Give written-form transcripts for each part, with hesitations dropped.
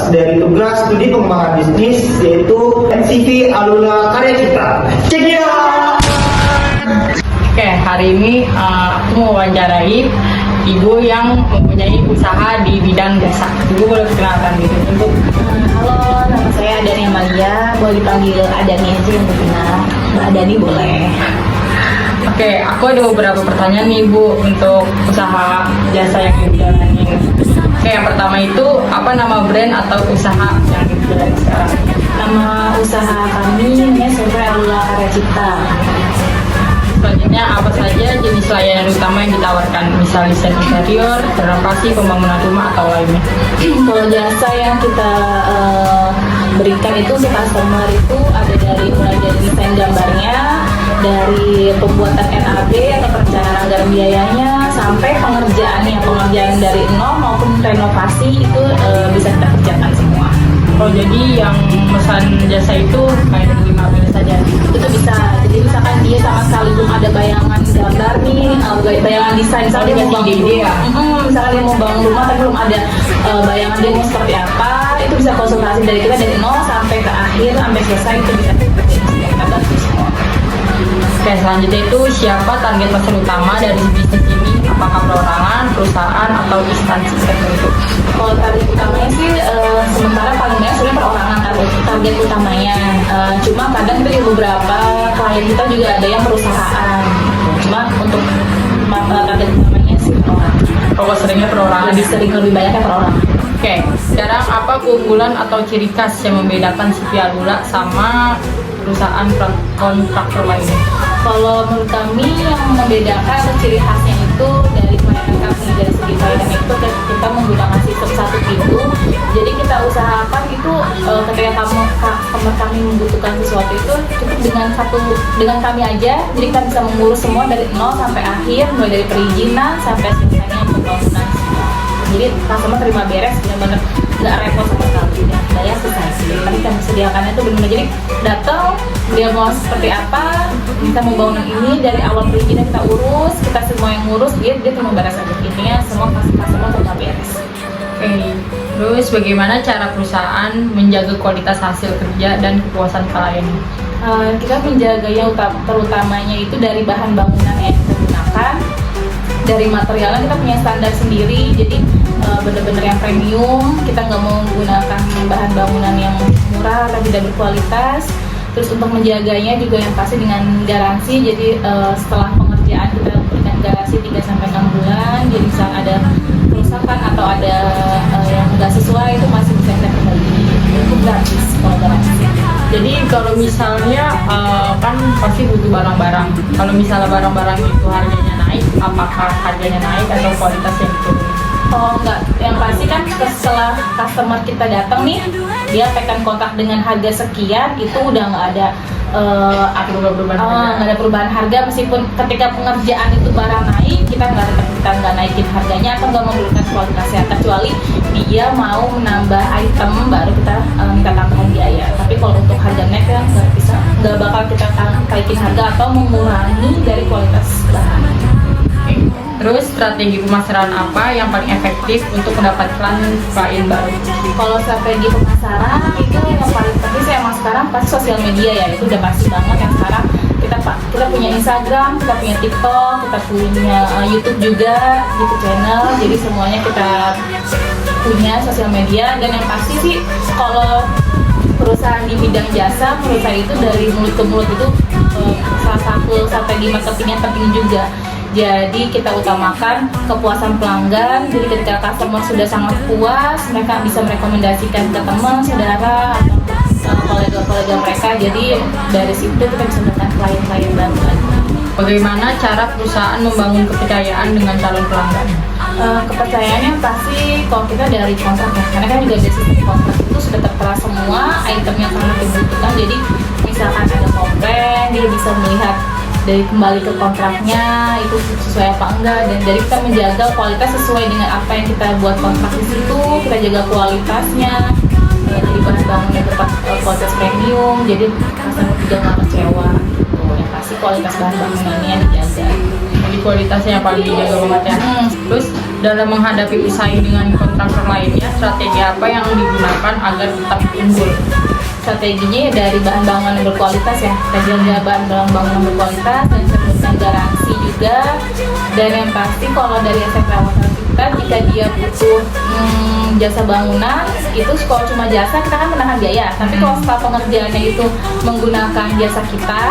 dari tugas studi pengembangan bisnis yaitu NCV Alula Karya Cipta. Check it out! Oke, hari ini aku mau wawancarai ibu yang mempunyai usaha di bidang jasa. Ibu boleh perkenalkan diri untuk. Halo, nama saya Adani Amalia. Boleh dipanggil Adani aja yang berkenal. Mbak Adani boleh. Oke, aku ada beberapa pertanyaan nih Bu untuk usaha jasa yang ibu jalanin. Oke, yang pertama itu apa nama brand atau usaha yang ibu jalanin sekarang? Nama usaha kami namanya CV Alula Karya Cipta. Selanjutnya apa saja jenis layanan utama yang ditawarkan, misal desain interior, renovasi, pembangunan rumah atau lainnya? Kalau jasa yang kita berikan itu untuk customer itu ada mulai dari desain gambarnya, dari pembuatan NAB atau perencanaan anggaran biayanya, sampai pengerjaan dari nol maupun renovasi itu bisa kita kerjakan semua. Oh, jadi yang pesan jasa itu kayak 5 saja? Itu bisa, jadi misalkan dia sama sekali belum ada bayangan gambar nih, bayangan desain, misalnya dia mau bangun ide ya? Misalnya dia mau bangun rumah tapi belum ada bayangan dia mau seperti apa, itu bisa konsultasi dari kita dari nol sampai ke akhir, sampai selesai itu bisa kita bantu semua. Oke, selanjutnya itu siapa target pasar utama dari bisnis ini? Apakah perorangan, perusahaan, atau instansi tertentu? Kalau target utamanya sih sementara paling banyak sebenarnya perorangan target utamanya. Cuma kadang kita di beberapa klien kita juga ada yang perusahaan. Cuma untuk target utamanya sih perorangan. Kalau seringnya perorangan. Lebih banyaknya perorangan. Oke, sekarang apa keunggulan atau ciri khas yang membedakan CV Alula sama perusahaan kontraktor lainnya? Kalau menurut kami yang membedakan atau ciri khasnya itu dari pelayanan kami, dari segi pelayanan itu kita menggunakan sistem satu pintu. Jadi kita usahakan itu ketika customer kami membutuhkan sesuatu itu cukup dengan kami aja. Jadi kita bisa mengurus semua dari nol sampai akhir, mulai dari perizinan sampai selesainya pembangunan. Jadi customer terima beres, benar-benar nggak repot sama sekali, bayar selesai. Tapi kami sediakannya itu benar-benar jadi datang, dia mau seperti apa, kita mau bangunan ini dari awal perizinan kita urus, kita semua yang ngurus, dia cuma beres aja. Intinya semua customer terima beres. Oke, terus bagaimana cara perusahaan menjaga kualitas hasil kerja dan kepuasan klien? Kita menjaganya terutamanya itu dari bahan bangunan yang kita gunakan. Dari materialnya kita punya standar sendiri, jadi benar-benar yang premium. Kita nggak mau menggunakan bahan bangunan yang murah atau tidak berkualitas. Terus untuk menjaganya juga yang pasti dengan garansi. Jadi setelah pengerjaan kita berikan garansi 3-6 bulan. Jadi misalnya ada kerusakan atau ada yang nggak sesuai itu masih bisa kita kembali. Itu gratis kalau garansi. Jadi kalau misalnya kan pasti butuh barang-barang. Kalau misalnya barang-barang itu harganya naik, apakah harganya naik atau kualitasnya turun? Oh enggak, yang pasti kan setelah customer kita datang nih, dia tekan kontak dengan harga sekian, itu udah nggak ada perubahan harga. Meskipun ketika pengerjaan itu barang naik, kita nggak naikin harganya atau nggak memberikan kualitasnya, kecuali dia mau menambah item baru kita minta tambahan biaya. Tapi kalau untuk harga net kan nggak bakal kita naikin harga atau mengurangi dari kualitas bahan. Terus strategi pemasaran apa yang paling efektif untuk mendapatkan klien baru? Kalau strategi pemasaran itu yang paling penting sih emang sekarang pasti sosial media ya, itu udah pasti banget yang sekarang kita punya Instagram, kita punya TikTok, kita punya YouTube juga, YouTube channel, jadi semuanya kita punya sosial media. Dan yang pasti sih kalau perusahaan di bidang jasa, perusahaan itu dari mulut ke mulut itu salah satu strategi marketing yang penting juga. Jadi kita utamakan kepuasan pelanggan. Jadi ketika customer sudah sangat puas, mereka bisa merekomendasikan ke teman, saudara, atau kolega-kolega mereka. Jadi dari situ kita bisa mendapatkan klien-klien baru lagi. Bagaimana cara perusahaan membangun kepercayaan dengan calon pelanggan? Kepercayaannya pasti kalau kita dari kontrak ya, karena kan juga dari sistem kontrak itu sudah tertera semua item yang sangat dibutuhkan. Jadi misalkan ada komplain, dia bisa melihat dari kembali ke kontraknya itu sesuai apa enggak, dan dari kita menjaga kualitas sesuai dengan apa yang kita buat kontrak di situ, kita jaga kualitasnya, jadi bahan bangunnya tetap kualitas premium, jadi customer juga nggak kecewa. Yang pasti kualitas bahan bangunannya dijaga. kualitasnya yang paling dijaga banget ya. Terus dalam menghadapi pesaing dengan kontraktor lainnya, strategi apa yang digunakan agar tetap unggul? Strateginya ya dari bahan bangunan yang berkualitas ya, kita jaga bahan bangunan berkualitas dan sebutkan garansi juga. Dan yang pasti kalau dari SMP Awal kita, jika dia butuh jasa bangunan itu kalau cuma jasa kita kan menahan biaya, tapi kalau setelah pengerjaannya itu menggunakan jasa kita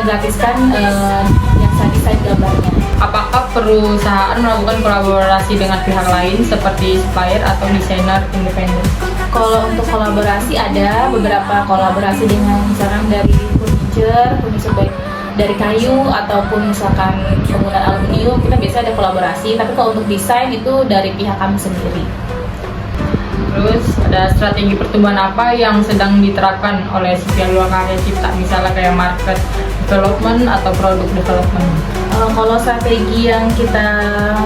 gratiskan jasa desain gambarnya. Apakah perusahaan melakukan kolaborasi dengan pihak lain seperti supplier atau desainer independen? Kalau untuk kolaborasi ada beberapa kolaborasi dengan misalkan dari furniture baik dari kayu ataupun misalkan penggunaan aluminium, kita biasa ada kolaborasi. Tapi kalau untuk desain itu dari pihak kami sendiri. Terus ada strategi pertumbuhan apa yang sedang diterapkan oleh CV Alula Karya Cipta, misalnya kayak market development atau product development? Kalau strategi yang kita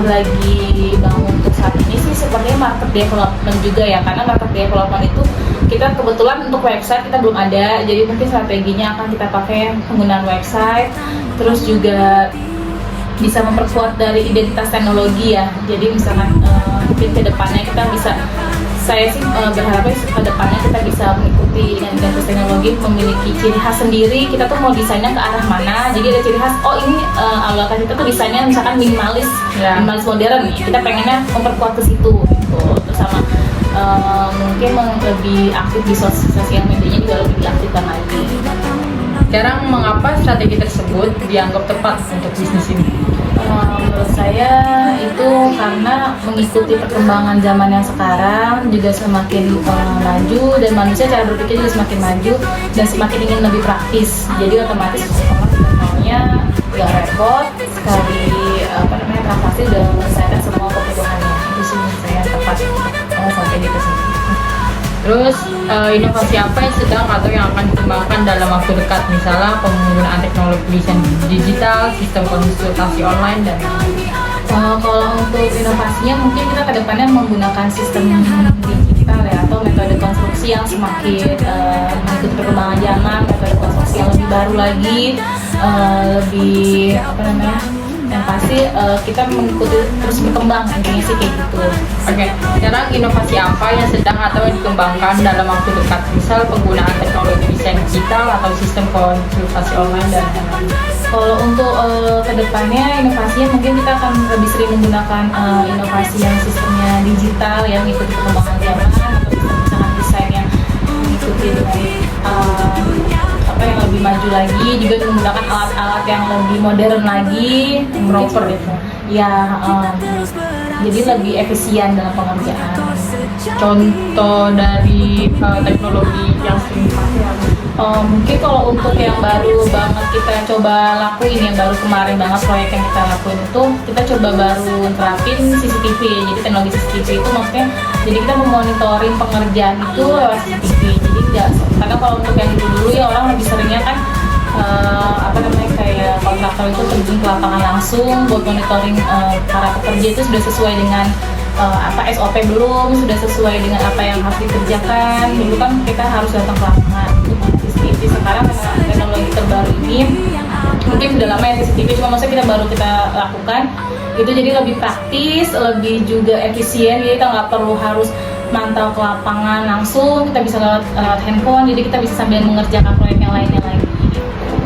lagi bangun untuk saat ini sih sepertinya market development juga ya, karena market development itu kita kebetulan untuk website kita belum ada, jadi mungkin strateginya akan kita pakai penggunaan website, terus juga bisa memperkuat dari identitas teknologi ya. Jadi misalkan mungkin ke depannya kita bisa, saya sih berharapnya ke depannya kita bisa mengikuti dengan identitas teknologi, memiliki ciri khas sendiri. Kita tuh mau desainnya ke arah mana, jadi ada ciri khas, oh ini Alula Karya Cipta tuh desainnya misalkan minimalis, minimalis modern, kita pengennya memperkuat ke situ gitu. Terus sama mungkin lebih aktif di sosial medianya juga lebih diaktifkan lagi. Sekarang mengapa strategi tersebut dianggap tepat untuk bisnis ini? Menurut saya itu karena mengikuti perkembangan zaman yang sekarang juga semakin maju, dan manusia cara berpikir juga semakin maju dan semakin ingin lebih praktis. Jadi otomatis maunya nggak repot, sekali transaksi udah menyelesaikan semua kebutuhannya. Itu sih menurut saya tepat sampai di sini. Terus inovasi apa yang sedang atau yang akan dikembangkan dalam waktu dekat, misalnya penggunaan teknologi desain digital, sistem konsultasi online, dan lain-lain? Kalau untuk inovasinya mungkin kita kedepannya menggunakan sistem digital ya, atau metode konstruksi yang semakin mengikuti perkembangan zaman, metode konstruksi yang lebih baru lagi, lebih yang pasti kita mengikuti terus berkembang, intinya sih kayak gitu. Oke, sekarang inovasi apa yang sedang atau dikembangkan dalam waktu dekat, misal penggunaan teknologi desain digital atau sistem konsultasi online, dan lain-lain? Kalau untuk kedepannya inovasinya mungkin kita akan lebih sering menggunakan inovasi yang sistemnya digital yang mengikuti perkembangan zaman, atau misalkan desain yang mengikuti dengan yang lebih maju lagi, juga menggunakan alat-alat yang lebih modern lagi, proper gitu. Ya, jadi lebih efisien dalam pengerjaan. Contoh dari teknologi yang sering dipakai? Mungkin kalau untuk yang baru banget kita coba lakuin, yang baru kemarin banget proyek yang kita lakuin itu, kita coba baru terapin CCTV. Jadi teknologi CCTV itu maksudnya, jadi kita memonitoring pengerjaan itu lewat CCTV. Jadi nggak, karena kalau untuk yang dulu ya orang lebih seringnya kan kayak kontraktor itu terjun ke lapangan langsung buat monitoring para pekerja itu sudah sesuai dengan SOP belum, sudah sesuai dengan apa yang harus dikerjakan. Dulu kan kita harus datang ke lapangan. CCTV sekarang dengan teknologi terbaru ini mungkin sudah lama ya CCTV, cuma maksudnya kita lakukan itu, jadi lebih praktis, lebih juga efisien. Jadi kita nggak perlu harus mantau ke lapangan langsung, kita bisa lewat handphone, jadi kita bisa sambil mengerjakan proyek yang lainnya lagi.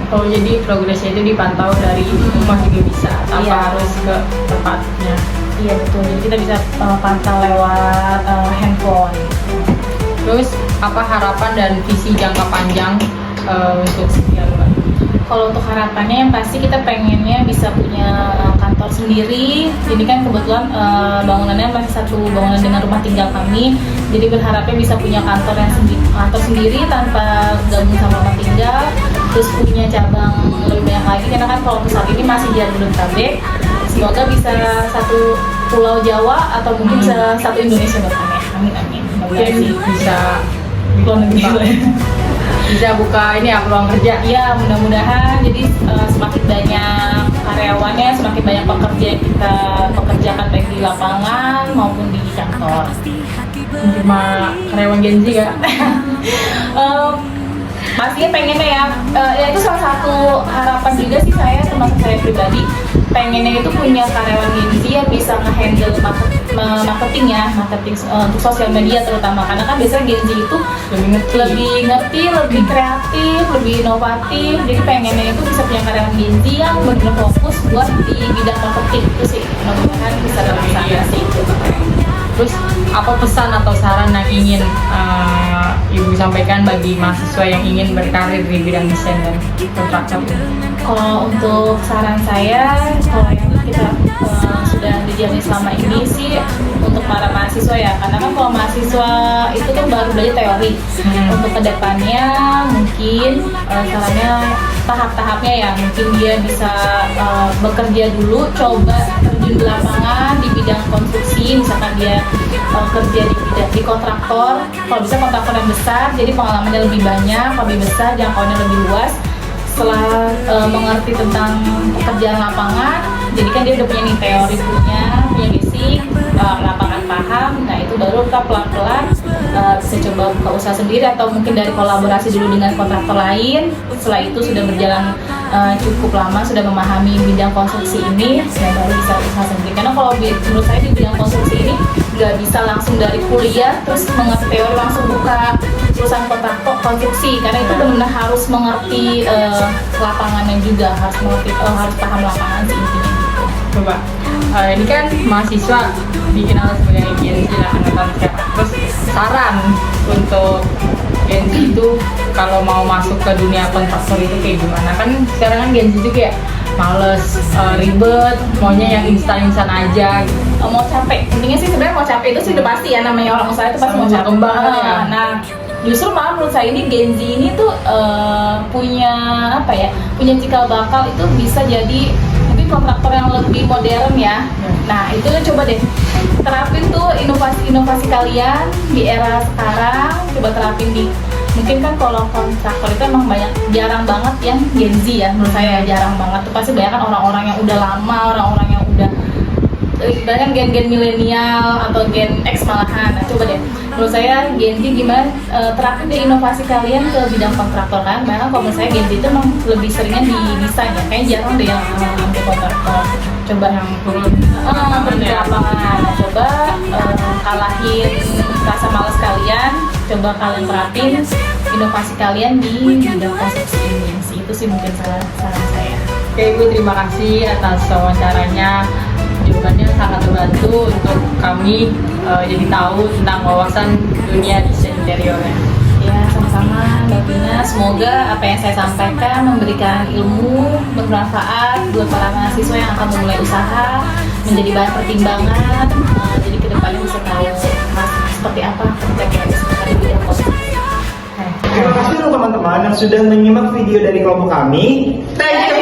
Oh, jadi progresnya itu dipantau dari rumah juga bisa, tanpa harus ke tempatnya. Iya betul, jadi kita bisa pantau lewat handphone. Terus apa harapan dan visi jangka panjang untuk CV Alula? Kalau untuk harapannya yang pasti kita pengennya bisa punya kantor sendiri. Ini kan kebetulan bangunannya masih satu bangunan dengan rumah tinggal kami. Jadi berharapnya bisa punya kantor sendiri tanpa gabung sama rumah tinggal. Terus punya cabang lebih banyak lagi, karena kan kalau untuk saat ini masih di Jabodetabek. Semoga bisa satu Pulau Jawa atau mungkin bisa satu Indonesia bahkan ya. Amin. Mungkin bisa luar negeri. Bisa buka ini ya, peluang kerja. Iya, mudah-mudahan jadi semakin banyak karyawannya, semakin banyak pekerja yang kita pekerjakan baik di lapangan maupun di kantor. Cuma karyawan Gen Z ya? pastinya pengennya ya itu salah satu harapan juga sih saya, termasuk saya pribadi, pengennya itu punya karyawan Genzi yang bisa nge-handle marketing untuk sosial media terutama, karena kan biasanya Genzi itu lebih ngerti, lebih kreatif, lebih inovatif. Jadi pengennya itu bisa punya karyawan Genzi yang benar fokus buat di bidang marketing itu sih, mudah-mudahan bisa terlaksana sih. Terus apa pesan atau saran yang ingin Ibu sampaikan bagi mahasiswa yang ingin berkarir di bidang desain dan kontraktor? Kalau untuk saran saya, kalau yang kita sudah dijalani selama ini sih untuk para mahasiswa ya, karena kan kalau mahasiswa itu kan baru belajar teori. Untuk kedepannya mungkin sarannya tahap-tahapnya ya, mungkin dia bisa bekerja dulu, coba terjun di lapangan di bidang konstruksi, misalkan dia kerja di kontraktor, kalau bisa kontraktor yang besar, jadi pengalamannya lebih banyak, lebih besar, jangkauannya lebih luas. Setelah mengerti tentang pekerjaan lapangan, jadi kan dia udah punya nih teori, punya basic, lapangan paham. Nah itu baru kita pelan-pelan bisa coba buka usaha sendiri atau mungkin dari kolaborasi dulu dengan kontraktor lain. Setelah itu sudah berjalan cukup lama, sudah memahami bidang konstruksi ini, dan baru bisa usaha sendiri. Karena kalau menurut saya di bidang konstruksi ini nggak bisa langsung dari kuliah terus mengerti teori langsung buka perusahaan kontraktor konstruksi, karena itu benar-benar harus mengerti lapangannya juga, harus paham lapangan sih intinya. Coba, ini kan mahasiswa dikenal sebagai Genzi lah angkatan sekarang. Terus saran untuk Genzi itu kalau mau masuk ke dunia kontraktor itu kayak gimana? Kan sekarang kan Genzi itu kayak males, ribet, maunya yang instan-instan aja gitu. Mau capek, intinya sih sebenarnya mau capek itu sih udah pasti ya, namanya orang usaha itu pasti mau capek. Nah, justru malah menurut saya ini Genzi ini tuh punya punya cikal bakal itu bisa jadi mungkin kontraktor yang lebih modern ya. Nah itu coba deh terapin tuh inovasi-inovasi kalian di era sekarang, coba terapin di, mungkin kan kalau kontraktor itu emang jarang banget yang Genzi ya, menurut saya jarang banget tuh, pasti banyak kan orang-orang yang udah lama, orang-orang yang udah bahkan gen-gen milenial atau gen X malahan. Nah coba deh, menurut saya Genzi gimana terapin deh inovasi kalian ke bidang kontraktor kan, karena kalau menurut saya Genzi itu emang lebih seringnya di desain ya, kayaknya jarang deh yang ambil kontraktor. Coba yang turun di lapangan, nah, coba kalahin rasa malas kalian, coba kalian terapin inovasi kalian di bidang konstruksi ini sih, itu sih mungkin saran saya. Oke Ibu, terima kasih atas wawancaranya. Jawabannya sangat membantu untuk kami jadi tahu tentang wawasan dunia desain interiornya. Ya, sama-sama Mbak Vina. Semoga apa yang saya sampaikan memberikan ilmu bermanfaat buat para mahasiswa yang akan memulai usaha, menjadi bahan pertimbangan. Jadi kedepannya bisa tahu seperti apa ketika kita di bidang konstruksi. Terima kasih untuk teman-teman yang sudah menyimak video dari kelompok kami. Thank you.